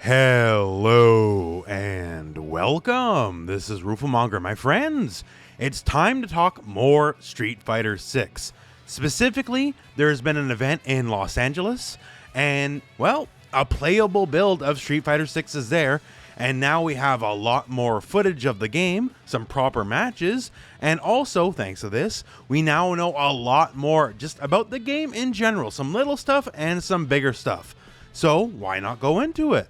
Hello and welcome. This is Rooflemonger, my friends. It's time to talk more Street Fighter 6. Specifically, there's been an event in Los Angeles, and, well, a playable build of Street Fighter 6 is there, and now we have a lot more footage of the game, some proper matches, and also, thanks to this, we now know a lot more just about the game in general, some little stuff and some bigger stuff. So, why not go into it?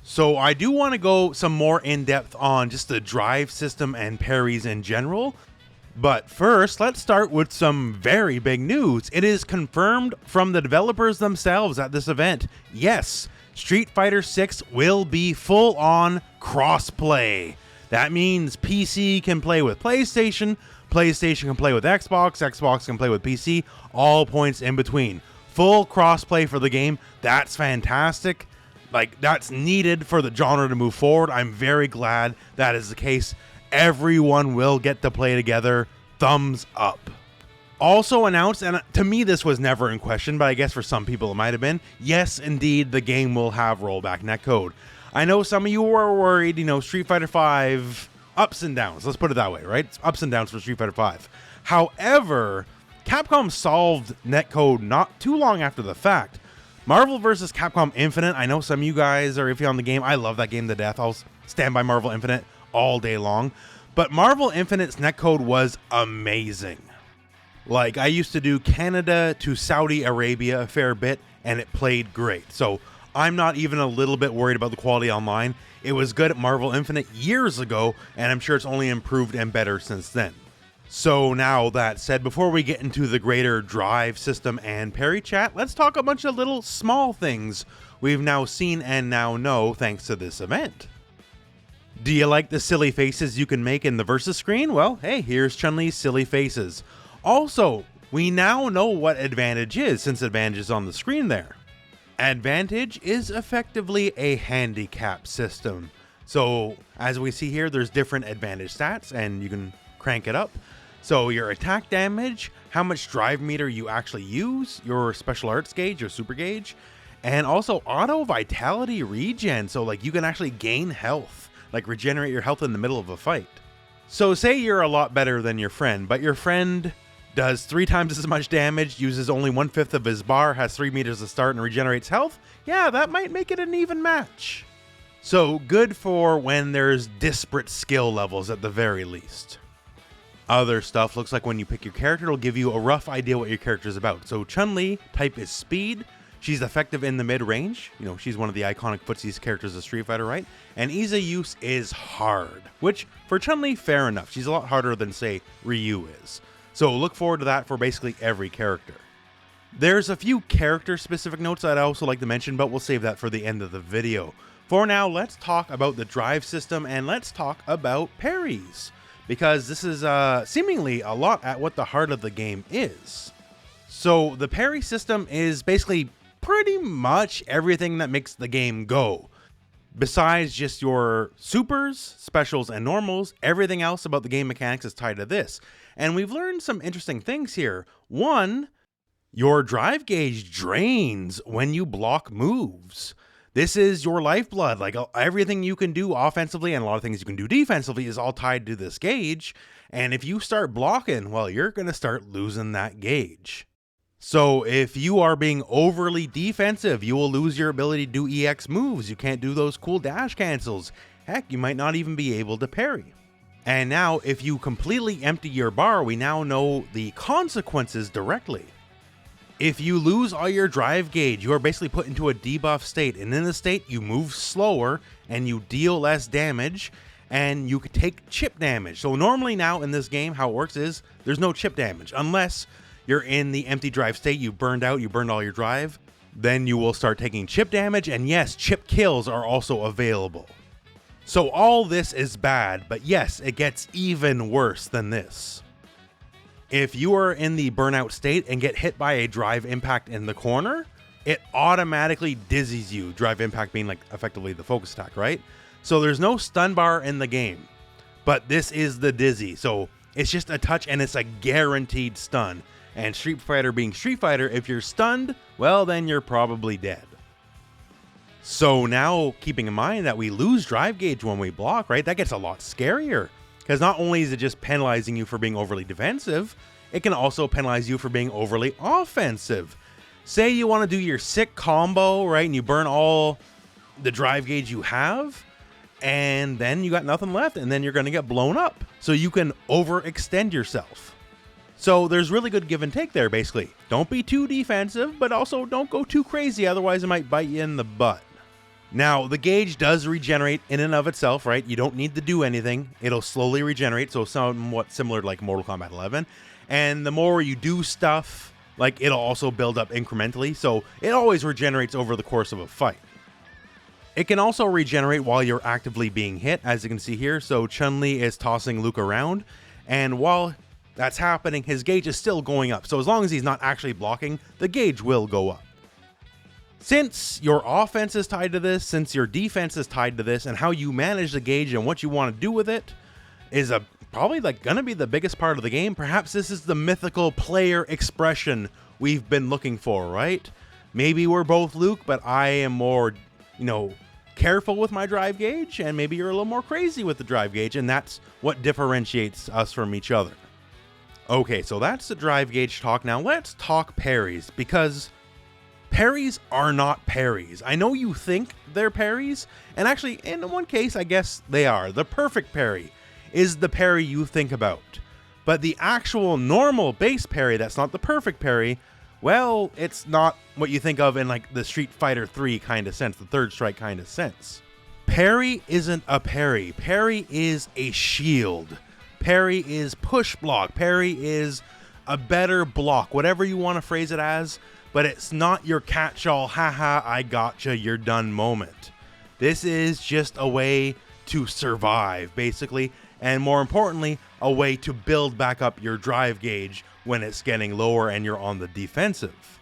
So I do want to go some more in-depth on just the drive system and parries in general. But first, let's start with some very big news. It is confirmed from the developers themselves at this event. Yes, Street Fighter 6 will be full-on crossplay. That means PC can play with PlayStation, PlayStation can play with Xbox, Xbox can play with PC, all points in between. Full crossplay for the game. That's fantastic. That's needed for the genre to move forward. I'm very glad that is the case. Everyone will get to play together. Thumbs up. Also announced, and to me this was never in question, but I guess for some people it might have been, yes, indeed, the game will have rollback netcode. I know some of you were worried, Street Fighter V, ups and downs. Let's put it that way, right? It's ups and downs for Street Fighter V. However, Capcom solved netcode not too long after the fact. Marvel vs. Capcom Infinite, I know some of you guys are iffy on the game. I love that game to death. I'll stand by Marvel Infinite all day long. But Marvel Infinite's netcode was amazing. I used to do Canada to Saudi Arabia a fair bit, and it played great. So I'm not even a little bit worried about the quality online. It was good at Marvel Infinite years ago, and I'm sure it's only improved and better since then. So now that said, before we get into the greater drive system and parry chat, let's talk a bunch of little small things we've now seen and now know thanks to this event. Do you like the silly faces you can make in the versus screen? Well, hey, here's Chun-Li's silly faces. Also, we now know what advantage is since advantage is on the screen there. Advantage is effectively a handicap system. So as we see here, there's different advantage stats and you can crank it up. So your attack damage, how much drive meter you actually use, your special arts gauge or super gauge, and also auto vitality regen. So you can actually gain health, regenerate your health in the middle of a fight. So say you're a lot better than your friend, but your friend does 3 times as much damage, uses only 1/5 of his bar, has 3 meters to start, and regenerates health. Yeah, that might make it an even match. So good for when there's disparate skill levels at the very least. Other stuff looks like when you pick your character, it'll give you a rough idea what your character is about. So Chun-Li, type is speed. She's effective in the mid-range. She's one of the iconic footsies characters of Street Fighter, right? And ease of use is hard, which for Chun-Li, fair enough. She's a lot harder than, say, Ryu is. So look forward to that for basically every character. There's a few character-specific notes I'd also like to mention, but we'll save that for the end of the video. For now, let's talk about the drive system and let's talk about parries, because this is seemingly a lot at what the heart of the game is. So the parry system is basically pretty much everything that makes the game go. Besides just your supers, specials, and normals, everything else about the game mechanics is tied to this. And we've learned some interesting things here. One, your drive gauge drains when you block moves. This is your lifeblood. Everything you can do offensively and a lot of things you can do defensively is all tied to this gauge. And if you start blocking, well, you're going to start losing that gauge. So if you are being overly defensive, you will lose your ability to do EX moves. You can't do those cool dash cancels. Heck, you might not even be able to parry. And now if you completely empty your bar, we now know the consequences directly. If you lose all your drive gauge, you are basically put into a debuff state, and in this state you move slower and you deal less damage and you can take chip damage. So normally now in this game how it works is there's no chip damage unless you're in the empty drive state, you burned all your drive, then you will start taking chip damage, and yes, chip kills are also available. So all this is bad, but yes, it gets even worse than this. If you are in the burnout state and get hit by a drive impact in the corner, it automatically dizzies you, drive impact being effectively the focus attack, right? So there's no stun bar in the game, but this is the dizzy. So it's just a touch and it's a guaranteed stun. And Street Fighter being Street Fighter, if you're stunned, well then you're probably dead. So now, keeping in mind that we lose drive gauge when we block, right, that gets a lot scarier. Because not only is it just penalizing you for being overly defensive, it can also penalize you for being overly offensive. Say you want to do your sick combo, right, and you burn all the drive gauge you have, and then you got nothing left, and then you're going to get blown up. So you can overextend yourself. So there's really good give and take there, basically. Don't be too defensive, but also don't go too crazy, otherwise it might bite you in the butt. Now, the gauge does regenerate in and of itself, right? You don't need to do anything. It'll slowly regenerate, so somewhat similar to like Mortal Kombat 11. And the more you do stuff, like, it'll also build up incrementally, so it always regenerates over the course of a fight. It can also regenerate while you're actively being hit, as you can see here. So Chun-Li is tossing Luke around, and while that's happening, his gauge is still going up. So as long as he's not actually blocking, the gauge will go up. Since your offense is tied to this, since your defense is tied to this, and how you manage the gauge and what you want to do with it is probably like gonna be the biggest part of the game. Perhaps this is the mythical player expression we've been looking for, right? Maybe we're both Luke, but I am more, careful with my drive gauge, and maybe you're a little more crazy with the drive gauge, and that's what differentiates us from each other. Okay, so that's the drive gauge talk. Now let's talk parries, because parries are not parries. I know you think they're parries, and actually, in one case, I guess they are. The perfect parry is the parry you think about. But the actual normal base parry that's not the perfect parry, well, it's not what you think of in like the Street Fighter 3 kind of sense, the third strike kind of sense. Parry isn't a parry. Parry is a shield. Parry is push block. Parry is a better block, whatever you want to phrase it as, but it's not your catch-all, haha, I gotcha, you're done moment. This is just a way to survive, basically, and more importantly, a way to build back up your drive gauge when it's getting lower and you're on the defensive.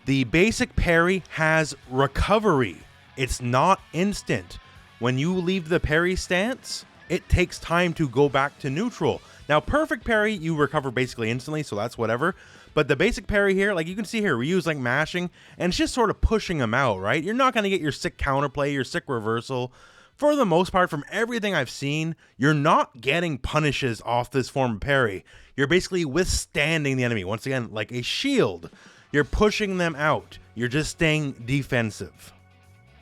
The basic parry has recovery. It's not instant. When you leave the parry stance, it takes time to go back to neutral. Now, perfect parry, you recover basically instantly, so that's whatever. But the basic parry here, like you can see here, we use like mashing, and it's just sort of pushing them out, right? You're not going to get your sick counterplay, your sick reversal. For the most part, from everything I've seen, you're not getting punishes off this form of parry. You're basically withstanding the enemy. Once again, like a shield. You're pushing them out. You're just staying defensive.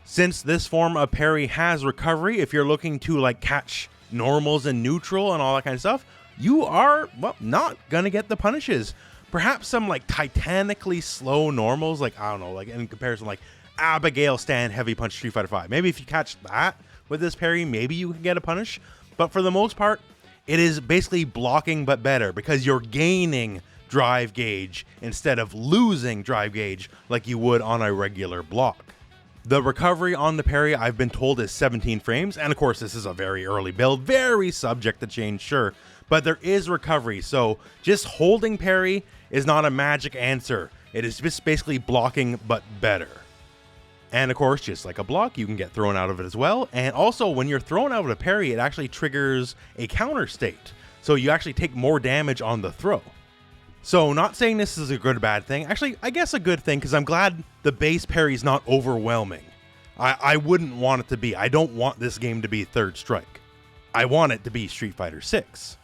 Since this form of parry has recovery, if you're looking to like catch normals and neutral and all that kind of stuff, you are, well, not gonna get the punishes. Perhaps some like titanically slow normals, like, I don't know, like in comparison, like Abigail stand heavy punch Street Fighter 5. Maybe if you catch that with this parry, maybe you can get a punish. But for the most part, it is basically blocking but better, because you're gaining drive gauge instead of losing drive gauge like you would on a regular block. The recovery on the parry, I've been told, is 17 frames, and of course this is a very early build, very subject to change, sure, but there is recovery, so just holding parry is not a magic answer. It is just basically blocking, but better. And of course, just like a block, you can get thrown out of it as well, and also when you're thrown out of a parry, it actually triggers a counter state, so you actually take more damage on the throw. So, not saying this is a good or bad thing. Actually, I guess a good thing, because I'm glad the base parry is not overwhelming. I wouldn't want it to be. I don't want this game to be Third Strike. I want it to be Street Fighter 6.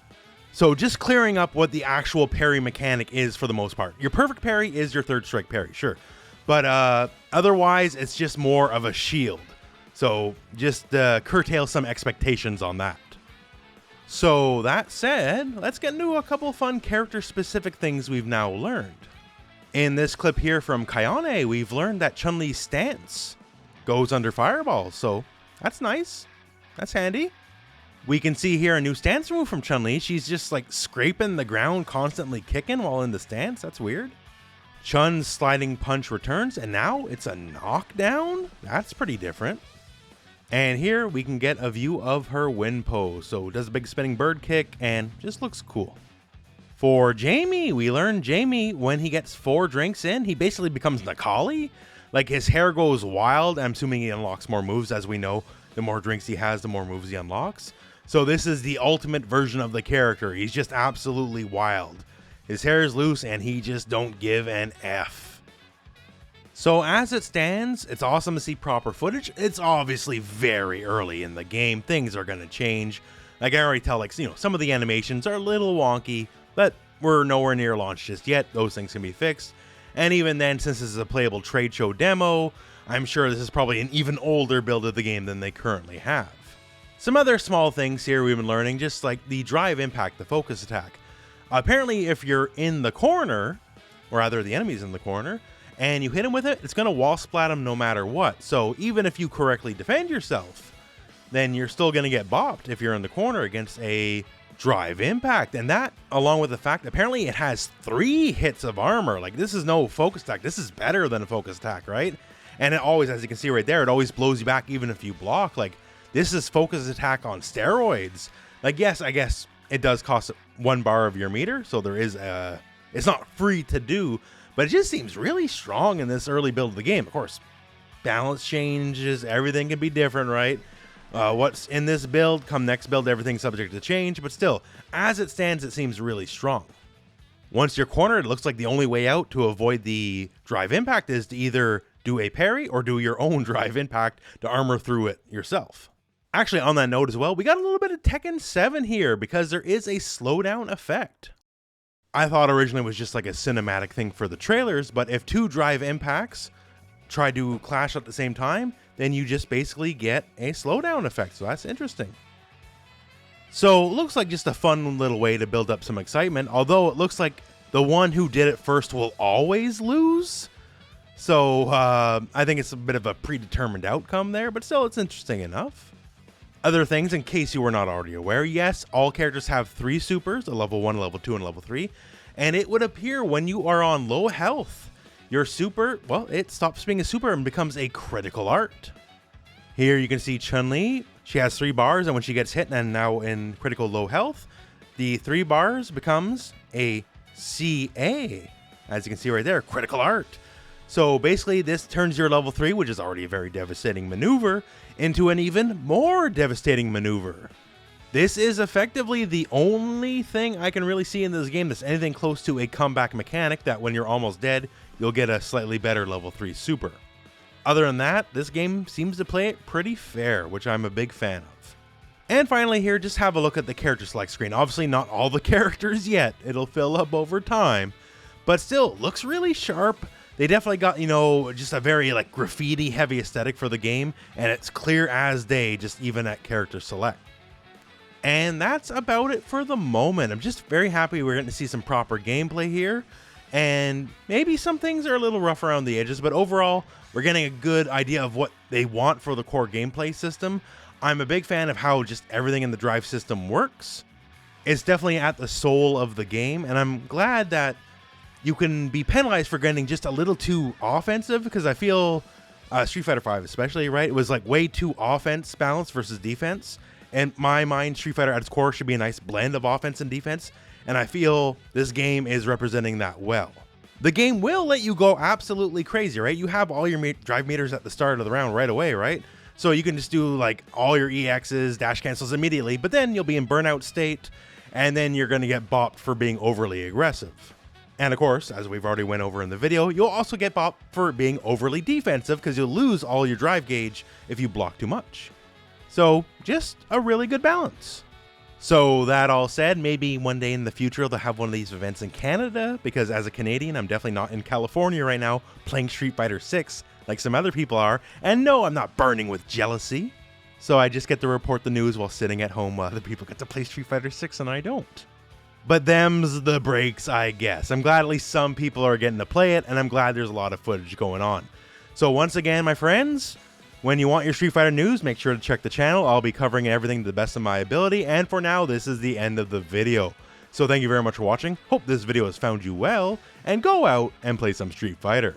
So, just clearing up what the actual parry mechanic is for the most part. Your perfect parry is your Third Strike parry, sure. But otherwise, it's just more of a shield. So, just curtail some expectations on that. So that said, let's get into a couple fun character-specific things we've now learned. In this clip here from Kayane, we've learned that Chun-Li's stance goes under fireballs, so that's nice. That's handy. We can see here a new stance move from Chun-Li. She's just like scraping the ground, constantly kicking while in the stance. That's weird. Chun's sliding punch returns, and now it's a knockdown? That's pretty different. And here we can get a view of her win pose. So does a big spinning bird kick and just looks cool. For Jamie, we learned Jamie, when he gets 4 drinks in, he basically becomes Nakali. Like his hair goes wild. I'm assuming he unlocks more moves. As we know, the more drinks he has, the more moves he unlocks. So this is the ultimate version of the character. He's just absolutely wild. His hair is loose and he just don't give an F. So as it stands, it's awesome to see proper footage. It's obviously very early in the game. Things are going to change. Like I already tell, like, some of the animations are a little wonky, but we're nowhere near launch just yet. Those things can be fixed. And even then, since this is a playable trade show demo, I'm sure this is probably an even older build of the game than they currently have. Some other small things here we've been learning, just like the drive impact, the focus attack. Apparently, if you're in the corner, or rather the enemy's in the corner, and you hit him with it, it's going to wall splat him no matter what. So even if you correctly defend yourself, then you're still going to get bopped if you're in the corner against a drive impact. And that, along with the fact, apparently it has 3 hits of armor. Like, this is no focus attack. This is better than a focus attack, right? And it always, as you can see right there, it always blows you back even if you block. Like, this is focus attack on steroids. Like, yes, I guess it does cost 1 bar of your meter, so there is it's not free to do, but it just seems really strong in this early build of the game. Of course, balance changes, everything can be different, right? What's in this build, come next build, everything's subject to change, but still, as it stands, it seems really strong. Once you're cornered, it looks like the only way out to avoid the drive impact is to either do a parry or do your own drive impact to armor through it yourself. Actually, on that note as well, we got a little bit of Tekken 7 here because there is a slowdown effect. I thought originally it was just like a cinematic thing for the trailers, but if 2 drive impacts try to clash at the same time, then you just basically get a slowdown effect, so that's interesting. So it looks like just a fun little way to build up some excitement, although it looks like the one who did it first will always lose. So I think it's a bit of a predetermined outcome there, but still it's interesting enough. Other things, in case you were not already aware, yes, all characters have 3 supers, a level 1, level 2, and level 3, and it would appear when you are on low health, your super, well, it stops being a super and becomes a critical art. Here you can see Chun-Li, she has 3 bars, and when she gets hit and now in critical low health, the 3 bars becomes a CA, as you can see right there, critical art. So basically this turns your level 3, which is already a very devastating maneuver, into an even more devastating maneuver. This is effectively the only thing I can really see in this game that's anything close to a comeback mechanic that when you're almost dead, you'll get a slightly better level 3 super. Other than that, this game seems to play it pretty fair, which I'm a big fan of. And finally here, just have a look at the character select screen. Obviously not all the characters yet, it'll fill up over time, but still looks really sharp. They definitely got, just a very like graffiti heavy aesthetic for the game, and it's clear as day just even at character select. And that's about it for the moment. I'm just very happy we're getting to see some proper gameplay here, and maybe some things are a little rough around the edges, but overall we're getting a good idea of what they want for the core gameplay system. I'm a big fan of how just everything in the drive system works. It's definitely at the soul of the game, and I'm glad that you can be penalized for getting just a little too offensive, because I feel Street Fighter V especially, right? It was like way too offense balanced versus defense. In my mind, Street Fighter at its core should be a nice blend of offense and defense, and I feel this game is representing that well. The game will let you go absolutely crazy, right? You have all your drive meters at the start of the round right away, right? So you can just do like all your EXs, dash cancels immediately, but then you'll be in burnout state, and then you're going to get bopped for being overly aggressive. And of course, as we've already went over in the video, you'll also get bopped for being overly defensive because you'll lose all your drive gauge if you block too much. So just a really good balance. So that all said, maybe one day in the future they'll have one of these events in Canada, because as a Canadian, I'm definitely not in California right now playing Street Fighter 6 like some other people are. And no, I'm not burning with jealousy. So I just get to report the news while sitting at home while other people get to play Street Fighter 6 and I don't. But them's the breaks, I guess. I'm glad at least some people are getting to play it, and I'm glad there's a lot of footage going on. So once again, my friends, when you want your Street Fighter news, make sure to check the channel. I'll be covering everything to the best of my ability, and for now, this is the end of the video. So thank you very much for watching. Hope this video has found you well, and go out and play some Street Fighter.